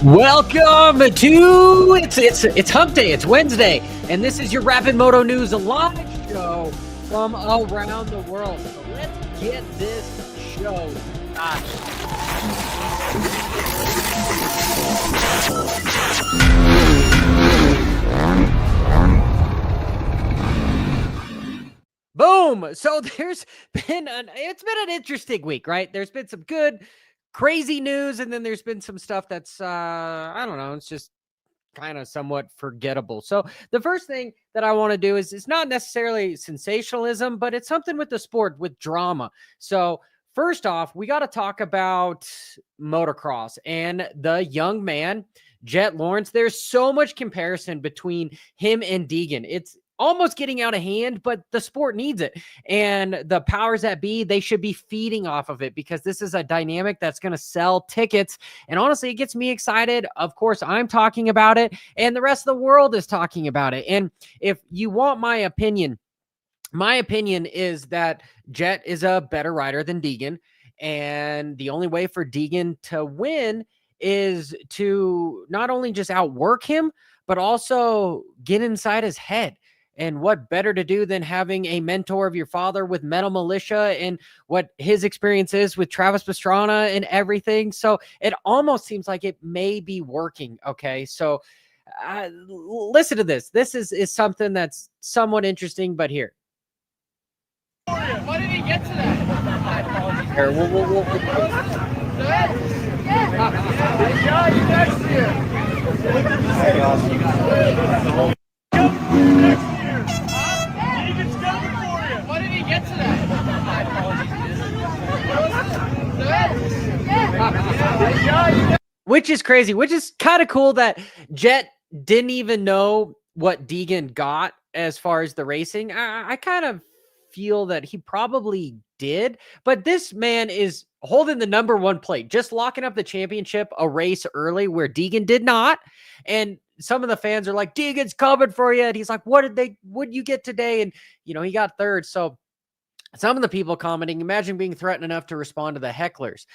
Welcome to it's Hump Day. It's Wednesday, and this is your Rapid Moto News live show from around the world. So let's get this show started. Boom. So it's been an interesting week, right? There's been some good, crazy news, and then there's been some stuff that's I don't know, it's just kind of somewhat forgettable. So the first thing that I want to do is it's not necessarily sensationalism, but it's something with the sport, with drama. So first off, we got to talk about motocross and the young man, Jet Lawrence. There's so much comparison between him and Deegan. It's almost getting out of hand, but the sport needs it. And the powers that be, they should be feeding off of it because this is a dynamic that's going to sell tickets. And honestly, it gets me excited. Of course, I'm talking about it, and the rest of the world is talking about it. And if you want my opinion is that Jet is a better rider than Deegan. And the only way for Deegan to win is to not only just outwork him, but also get inside his head. And what better to do than having a mentor of your father with Metal Militia and what his experience is with Travis Pastrana and everything. So it almost seems like it may be working. Okay. So listen to this. This is something that's somewhat interesting, but here. Why did he get to that? Here, we'll Why did he get to that? Which is crazy, which is kind of cool that Jet didn't even know what Deegan got as far as the racing. I kind of feel that he probably did, but this man is holding the number one plate, just locking up the championship a race early where Deegan did not. And some of the fans are like, Deegan's coming for you. And he's like, what did you get today? And, he got third. So some of the people commenting, imagine being threatened enough to respond to the hecklers.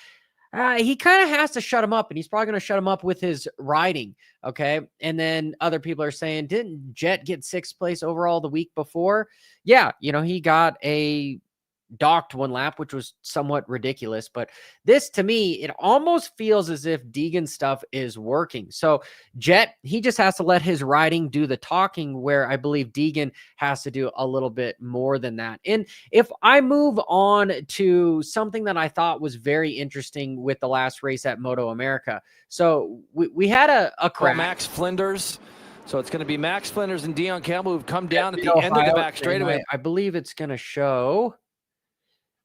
He kind of has to shut him up, and he's probably going to shut him up with his riding. Okay. And then other people are saying, didn't Jet get sixth place overall the week before? Yeah. He got a docked one lap, which was somewhat ridiculous. But this, to me, it almost feels as if Deegan's stuff is working. So Jet, he just has to let his riding do the talking, where I believe Deegan has to do a little bit more than that. And if I move on to something that I thought was very interesting with the last race at MotoAmerica. So we had a crash. Max Flinders. So it's going to be Max Flinders and Dion Campbell who've come down at the end of the back straightaway. I believe it's going to show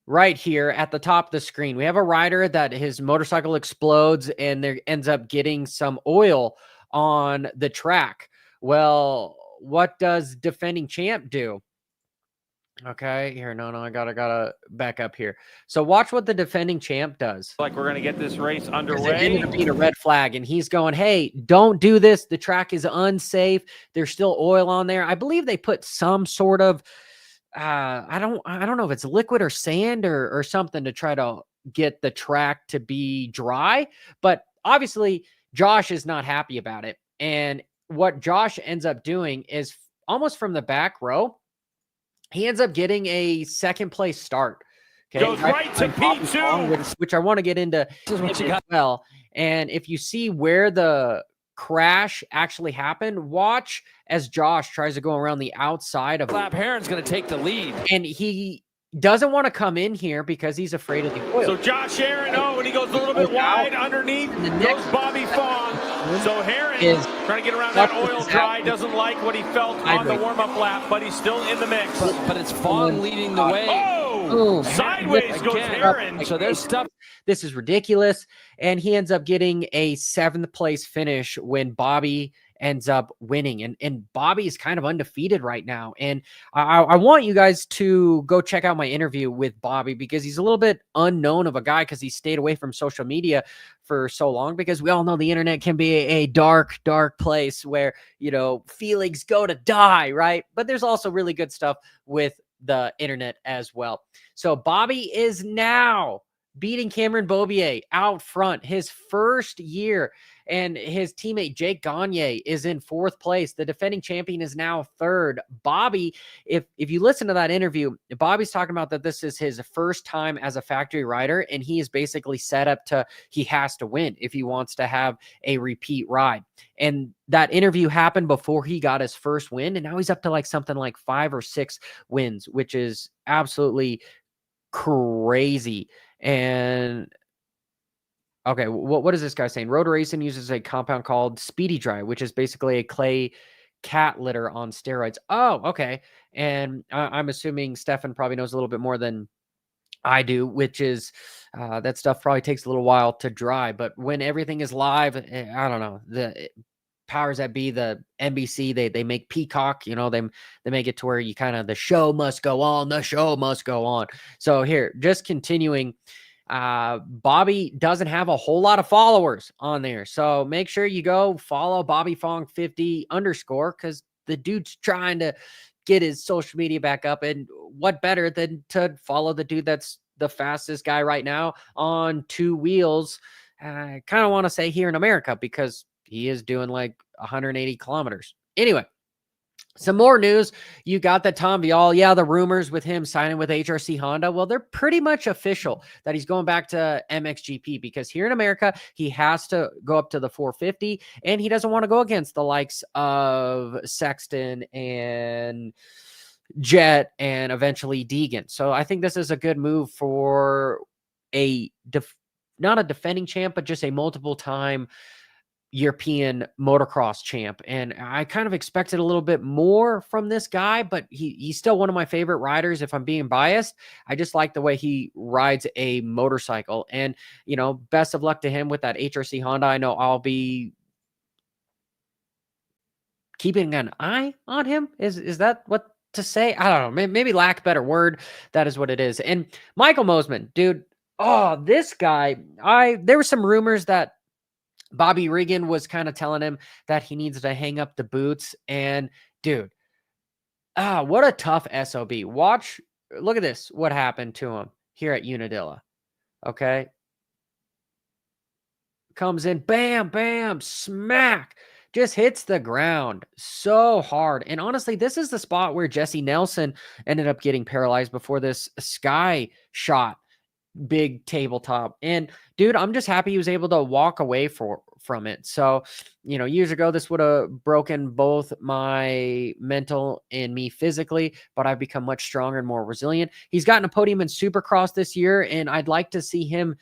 right here at the top of the screen. We have a rider that his motorcycle explodes and there ends up getting some oil on the track. Well, what does defending champ do? Okay, here, no, I gotta back up here. So watch what the defending champ does. Like we're gonna get this race underway. It ended up being a red flag, and he's going, "Hey, don't do this. The track is unsafe. There's still oil on there." I believe they put some sort of I don't know if it's liquid or sand or something to try to get the track to be dry, but obviously Josh is not happy about it. And what Josh ends up doing is almost from the back row, he ends up getting a second place start. Okay, goes right to P2, which I want to get into as well. And if you see where the crash actually happened, watch as Josh tries to go around the outside of Flap Heron's going to take the lead, and he doesn't want to come in here because he's afraid of the oil. So Josh Heron, and he goes a little bit wide underneath. The goes Bobby Fong. So Heron is trying to get around that oil dry. Doesn't like what he felt on the warm-up lap, but he's still in the mix. But it's Fong leading the way. Oh, sideways goes Heron. So there's stuff. This is ridiculous. And he ends up getting a 7th place finish when Bobby ends up winning. And Bobby is kind of undefeated right now. And I want you guys to go check out my interview with Bobby, because he's a little bit unknown of a guy because he stayed away from social media for so long, because we all know the internet can be a dark, dark place where, feelings go to die, right? But there's also really good stuff with the internet as well. So Bobby is now beating Cameron Beaubier out front his first year. And his teammate Jake Gagne is in 4th place. The defending champion is now 3rd. Bobby, if you listen to that interview, Bobby's talking about that this is his first time as a factory rider, and he is basically set up to, he has to win if he wants to have a repeat ride. And that interview happened before he got his first win, and now he's up to like something like 5 or 6 wins, which is absolutely crazy. And okay, what is this guy saying? Road Racing uses a compound called Speedy Dry, which is basically a clay cat litter on steroids. Oh, okay. And I'm assuming Stefan probably knows a little bit more than I do, which is that stuff probably takes a little while to dry. But when everything is live, I don't know, the powers that be, the NBC, they make Peacock, you know, they make it to where you kind of, the show must go on, the show must go on. So here, just continuing. Bobby doesn't have a whole lot of followers on there, so make sure you go follow Bobby Fong 50 _ because the dude's trying to get his social media back up. And what better than to follow the dude that's the fastest guy right now on 2 wheels? I kind of want to say here in America, because he is doing like 180 kilometers. Anyway, some more news. You got that Tom Vialle. Yeah, the rumors with him signing with HRC Honda. Well, they're pretty much official that he's going back to MXGP, because here in America, he has to go up to the 450, and he doesn't want to go against the likes of Sexton and Jet and eventually Deegan. So I think this is a good move for not a defending champ, but just a multiple time European motocross champ. And I kind of expected a little bit more from this guy, but he's still one of my favorite riders. If I'm being biased, I just like the way he rides a motorcycle. And, you know, best of luck to him with that HRC Honda. I know I'll be keeping an eye on him. Is that what to say? I don't know. Maybe lack better word. That is what it is. And Michael Mosiman, dude. Oh, this guy. There were some rumors that Bobby Regan was kind of telling him that he needs to hang up the boots. And dude, what a tough SOB. Look at this. What happened to him here at Unadilla. Okay. Comes in, bam, bam, smack. Just hits the ground so hard. And honestly, this is the spot where Jesse Nelson ended up getting paralyzed before this Sky shot. Big tabletop. And dude, I'm just happy he was able to walk away from it. So, you know, years ago, this would have broken both my mental and me physically, but I've become much stronger and more resilient. He's gotten a podium in Supercross this year, and I'd like to see him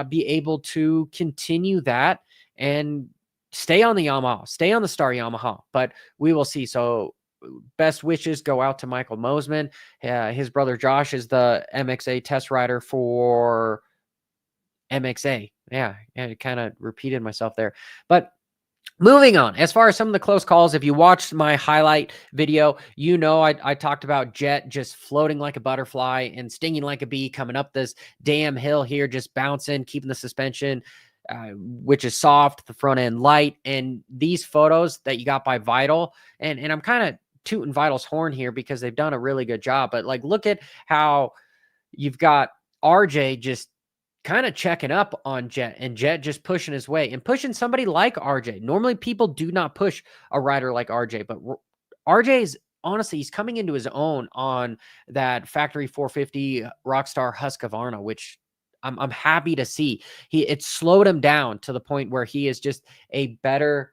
be able to continue that and stay on the Yamaha, stay on the Star Yamaha, but we will see. So best wishes go out to Michael Mosiman. His brother Josh is the MXA test rider for MXA. Yeah, I kind of repeated myself there. But moving on, as far as some of the close calls, if you watched my highlight video, you know I talked about Jet just floating like a butterfly and stinging like a bee coming up this damn hill here, just bouncing, keeping the suspension, which is soft, the front end light. And these photos that you got by Vital, and I'm kind of tooting Vital's horn here because they've done a really good job. But like, look at how you've got RJ just kind of checking up on Jet, and Jet just pushing his way and pushing somebody like RJ. Normally people do not push a rider like RJ, but RJ is honestly, he's coming into his own on that factory 450 Rockstar Husqvarna, which I'm happy to see. It slowed him down to the point where he is just a better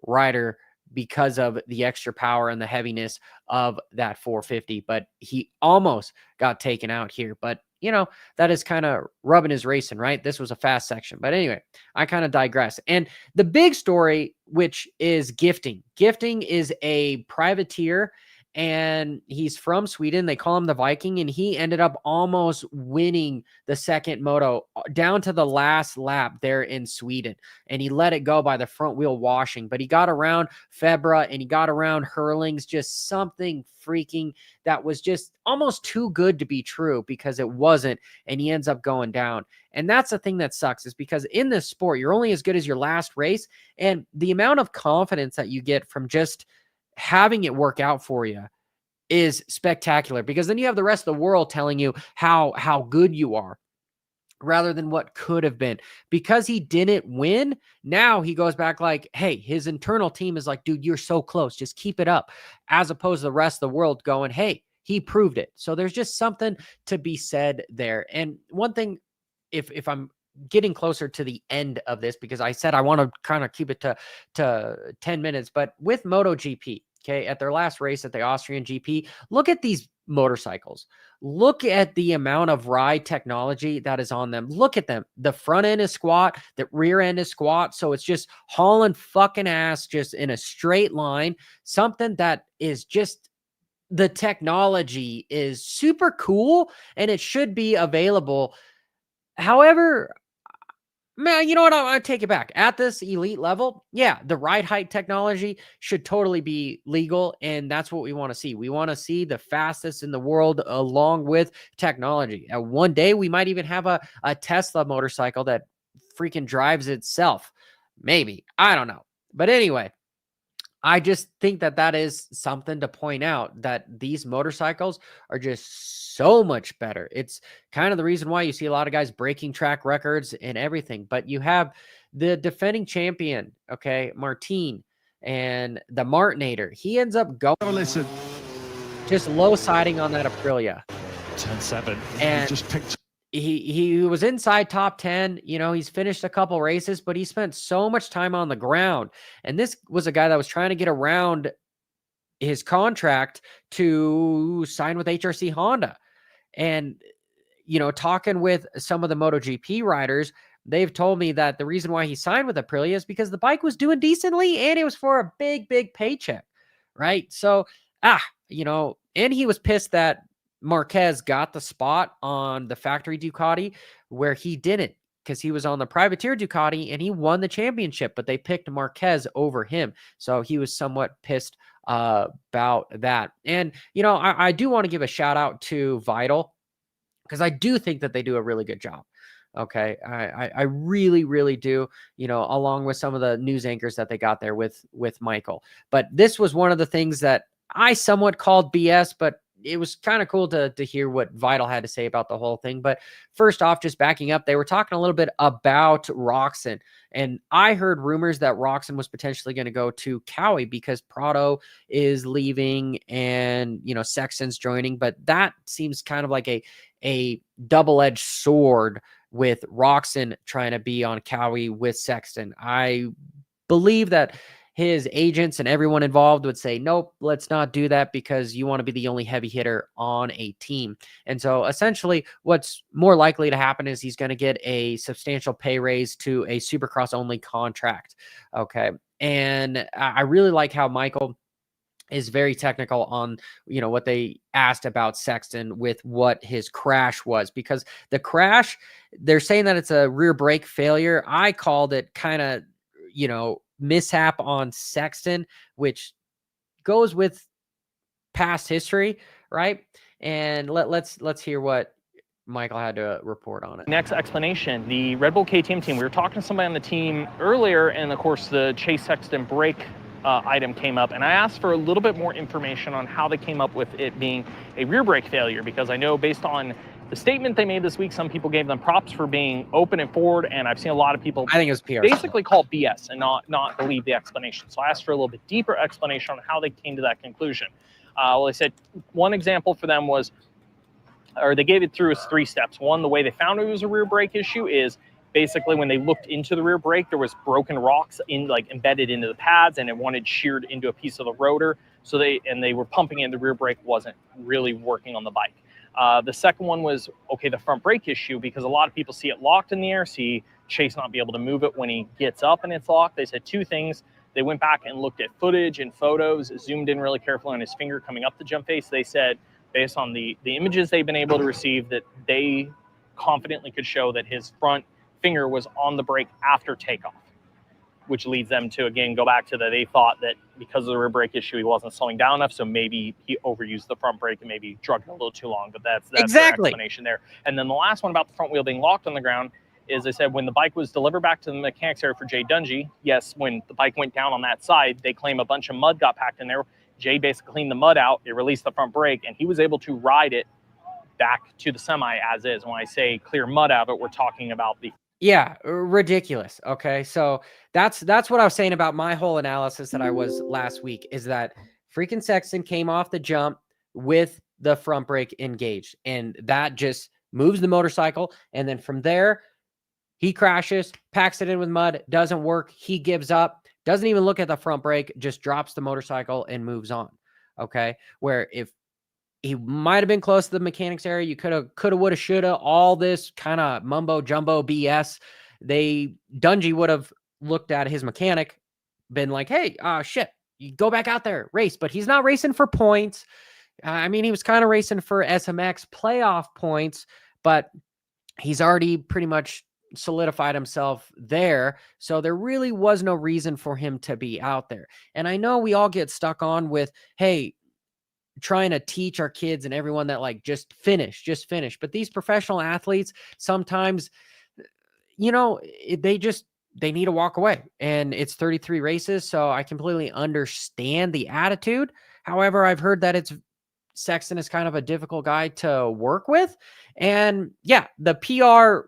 rider because of the extra power and the heaviness of that 450. But he almost got taken out here. But, you know, that is kind of rubbing his racing, right? This was a fast section. But anyway, I kind of digress. And the big story, which is Gifting. Gifting is a privateer, and he's from Sweden. They call him the Viking, and he ended up almost winning the second moto down to the last lap there in Sweden. And he let it go by the front wheel washing, but he got around Febra and he got around Hurlings, just something freaking that was just almost too good to be true, because it wasn't, and he ends up going down. And that's the thing that sucks, is because in this sport, you're only as good as your last race, and the amount of confidence that you get from just having it work out for you is spectacular, because then you have the rest of the world telling you how good you are. rather than what could have been. Because he didn't win, now he goes back like, hey, his internal team is like, dude, you're so close. Just keep it up. As opposed to the rest of the world going, hey, he proved it. So there's just something to be said there. And one thing, if I'm getting closer to the end of this, because I said I want to kind of keep it to 10 minutes, but with MotoGP, okay, at their last race at the Austrian GP, look at these motorcycles. Look at the amount of ride technology that is on them. Look at them. The front end is squat, the rear end is squat. So it's just hauling fucking ass just in a straight line. Something that is just, the technology is super cool and it should be available. However, man, you know what? I'll take it back. At this elite level, yeah, the ride height technology should totally be legal, and that's what we want to see. We want to see the fastest in the world along with technology. One day, we might even have a Tesla motorcycle that freaking drives itself. Maybe. I don't know. But anyway, I just think that that is something to point out, that these motorcycles are just so much better. It's kind of the reason why you see a lot of guys breaking track records and everything. But you have the defending champion, okay, Martin, and the Martinator. He ends up going, just low siding on that Aprilia. Turn 7. And just picked. He was inside top 10. You know, he's finished a couple races, but he spent so much time on the ground. And this was a guy that was trying to get around his contract to sign with HRC Honda. And, you know, talking with some of the MotoGP riders, they've told me that the reason why he signed with Aprilia is because the bike was doing decently and it was for a big, big paycheck, right? So, you know, and he was pissed that Marquez got the spot on the factory Ducati where he didn't, because he was on the privateer Ducati and he won the championship, but they picked Marquez over him. So he was somewhat pissed about that. And, you know, I do want to give a shout out to Vital, because I do think that they do a really good job. Okay. I really, really do, you know, along with some of the news anchors that they got there with Michael. But this was one of the things that I somewhat called BS, but it was kind of cool to hear what Vital had to say about the whole thing. But first off, just backing up, they were talking a little bit about Roczen. And I heard rumors that Roczen was potentially going to go to Cowie because Prado is leaving and, you know, Sexton's joining. But that seems kind of like a double-edged sword with Roczen trying to be on Cowie with Sexton. I believe that his agents and everyone involved would say, nope, let's not do that, because you want to be the only heavy hitter on a team. And so essentially what's more likely to happen is he's going to get a substantial pay raise to a Supercross only contract. Okay. And I really like how Michael is very technical on, you know, what they asked about Sexton with what his crash was, because the crash, they're saying that it's a rear brake failure. I called it kind of, you know, mishap on Sexton, which goes with past history, right? And let's hear what Michael had to report on it. Next explanation, the Red Bull KTM team. We were talking to somebody on the team earlier, and of course the Chase Sexton brake item came up, and I asked for a little bit more information on how they came up with it being a rear brake failure, because I know based on the statement they made this week, some people gave them props for being open and forward, and I've seen a lot of people, I think it was PR, basically call BS and not believe the explanation. So I asked for a little bit deeper explanation on how they came to that conclusion. Well, they said one example for them was, or they gave it through as 3 steps. One, the way they found it was a rear brake issue is basically when they looked into the rear brake, there was broken rocks embedded into the pads, and it wanted sheared into a piece of the rotor. So they were pumping in, the rear brake wasn't really working on the bike. The second one was, okay, the front brake issue, because a lot of people see it locked in the air, see Chase not be able to move it when he gets up and it's locked. They said 2 things. They went back and looked at footage and photos, zoomed in really carefully on his finger coming up the jump face. They said, based on the images they've been able to receive, that they confidently could show that his front finger was on the brake after takeoff, which leads them to, again, go back to that they thought that because of the rear brake issue, he wasn't slowing down enough, so maybe he overused the front brake and maybe drugged it a little too long, but that's exactly their explanation there. And then the last one about the front wheel being locked on the ground is, they said when the bike was delivered back to the mechanics area for Jay Dungy, yes, when the bike went down on that side, they claim a bunch of mud got packed in there. Jay basically cleaned the mud out, it released the front brake, and he was able to ride it back to the semi as is. When I say clear mud out of it, we're talking about the Yeah, ridiculous. Okay. So that's what I was saying about my whole analysis that I was last week, is that freaking Sexton came off the jump with the front brake engaged, and that just moves the motorcycle. And then from there, he crashes, packs it in with mud, doesn't work. He gives up, doesn't even look at the front brake, just drops the motorcycle and moves on. Okay. Where if he might have been close to the mechanics area, you coulda, woulda, shoulda, all this kind of mumbo jumbo BS. Dungy would have looked at his mechanic, been like, hey, shit, you go back out there, race. But he's not racing for points. I mean, he was kind of racing for SMX playoff points, but he's already pretty much solidified himself there. So there really was no reason for him to be out there. And I know we all get stuck on with, hey, trying to teach our kids and everyone that like, just finish. But these professional athletes, sometimes, you know, they need to walk away, and it's 33 races. So I completely understand the attitude. However, I've heard that Sexton is kind of a difficult guy to work with. And yeah, the PR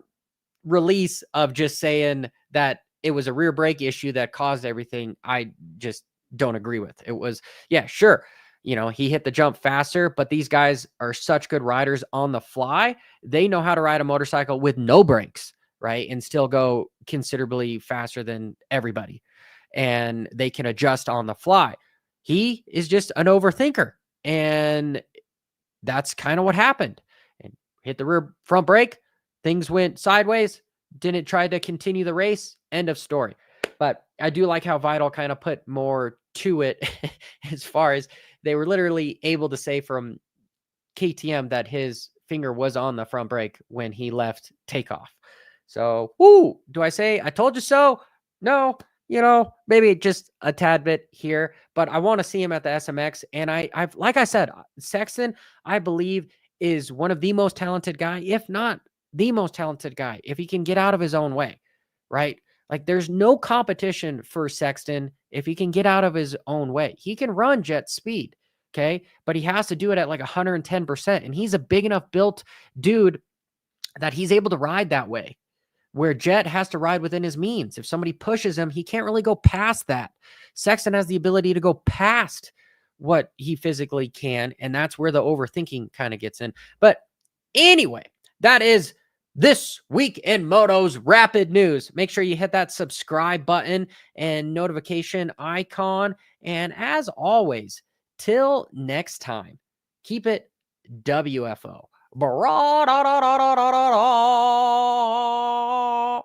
release of just saying that it was a rear brake issue that caused everything, I just don't agree with. It was, yeah, sure, you know, he hit the jump faster, but these guys are such good riders on the fly. They know how to ride a motorcycle with no brakes, right? And still go considerably faster than everybody. And they can adjust on the fly. He is just an overthinker. And that's kind of what happened. And hit the rear front brake. Things went sideways. Didn't try to continue the race. End of story. But I do like how Vital kind of put more to it as far as they were literally able to say from KTM that his finger was on the front brake when he left takeoff. So, whoo, do I say I told you so? No, you know, maybe just a tad bit here, but I want to see him at the SMX. And I've, like I said, Sexton, I believe, is one of the most talented guy, if not the most talented guy, if he can get out of his own way, right? Like, there's no competition for Sexton if he can get out of his own way. He can run jet speed, okay? But he has to do it at like 110%. And he's a big enough built dude that he's able to ride that way, where Jet has to ride within his means. If somebody pushes him, he can't really go past that. Sexton has the ability to go past what he physically can, and that's where the overthinking kind of gets in. But anyway, that is this week in Moto's Rapid News. Make sure you hit that subscribe button and notification icon. And as always, till next time, keep it WFO. Bra-da-da-da-da-da-da.